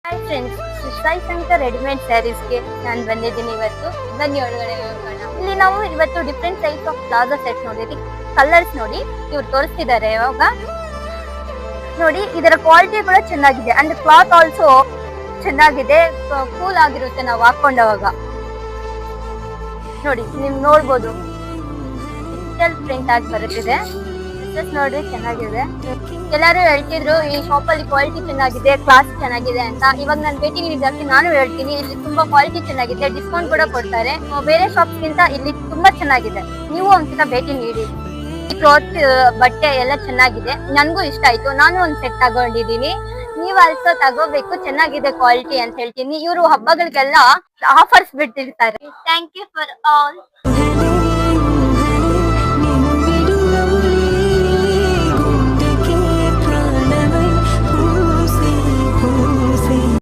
Hi friends, Sai Shankar readymade ಸ್ಯಾರೀಸ್ಗೆ ನಾನು ಬಂದಿದ್ದೀನಿ ಇವತ್ತು. ಬನ್ನಿ ಒಳಗಡೆ ಹೋಗೋಣ. ಇಲ್ಲಿ ನಾವು ಇವತ್ತು different types of palazzo set ನೋಡಿದ್ವಿ. ಕಲರ್ಸ್ ನೋಡಿ ಇವ್ರು ತೋರಿಸ್ತಿದ್ದಾರೆ. ಇವಾಗ ನೋಡಿ, ಇದರ ಕ್ವಾಲಿಟಿ ಕೂಡ ಚೆನ್ನಾಗಿದೆ ಅಂಡ್ ಕ್ಲಾತ್ ಆಲ್ಸೋ ಚೆನ್ನಾಗಿದೆ. ಕೂಲ್ ಆಗಿರುತ್ತೆ ನಾವು ಹಾಕೊಂಡವಾಗ. ನೋಡಿ, ನೀವು ನೋಡ್ಬೋದು ಡಿಜಿಟಲ್ ಪ್ರಿಂಟ್ ಆಗಿ ಬರುತ್ತಿದೆ. ನೋಡ್ರಿ, ಚೆನ್ನಾಗಿದೆ. ಎಲ್ಲರೂ ಹೇಳ್ತಿದ್ರು ಈ ಶಾಪ್ ಅಲ್ಲಿ ಕ್ವಾಲಿಟಿ ಚೆನ್ನಾಗಿದೆ, ಕ್ಲಾಸ್ ಚೆನ್ನಾಗಿದೆ ಅಂತ. ಇವಾಗ ನಾನು ಭೇಟಿ ನೀಡಿದ್ದಕ್ಕೆ ನಾನು ಹೇಳ್ತೀನಿ, ಇಲ್ಲಿ ತುಂಬಾ ಕ್ವಾಲಿಟಿ ಚೆನ್ನಾಗಿದೆ, ಡಿಸ್ಕೌಂಟ್ ಕೂಡ ಕೊಡ್ತಾರೆ. ಬೇರೆ ಶಾಪ್ಸ್ ಗಿಂತ ಇಲ್ಲಿ ತುಂಬಾ ಚೆನ್ನಾಗಿದೆ. ನೀವು ಒಂದ್ಸಲ ಭೇಟಿ ನೀಡಿ. ಕ್ಲಾತ್, ಬಟ್ಟೆ ಎಲ್ಲ ಚೆನ್ನಾಗಿದೆ, ನನ್ಗೂ ಇಷ್ಟ ಆಯ್ತು. ನಾನು ಒಂದ್ ಸೆಟ್ ತಗೊಂಡಿದ್ದೀನಿ, ನೀವು ಆಲ್ಸೋ ತಗೋಬೇಕು. ಚೆನ್ನಾಗಿದೆ ಕ್ವಾಲಿಟಿ ಅಂತ ಹೇಳ್ತೀನಿ. ಇವರು ಹಬ್ಬಗಳಿಗೆಲ್ಲ ಆಫರ್ಸ್ ಬಿಟ್ಟಿರ್ತಾರೆ. Thank you for all.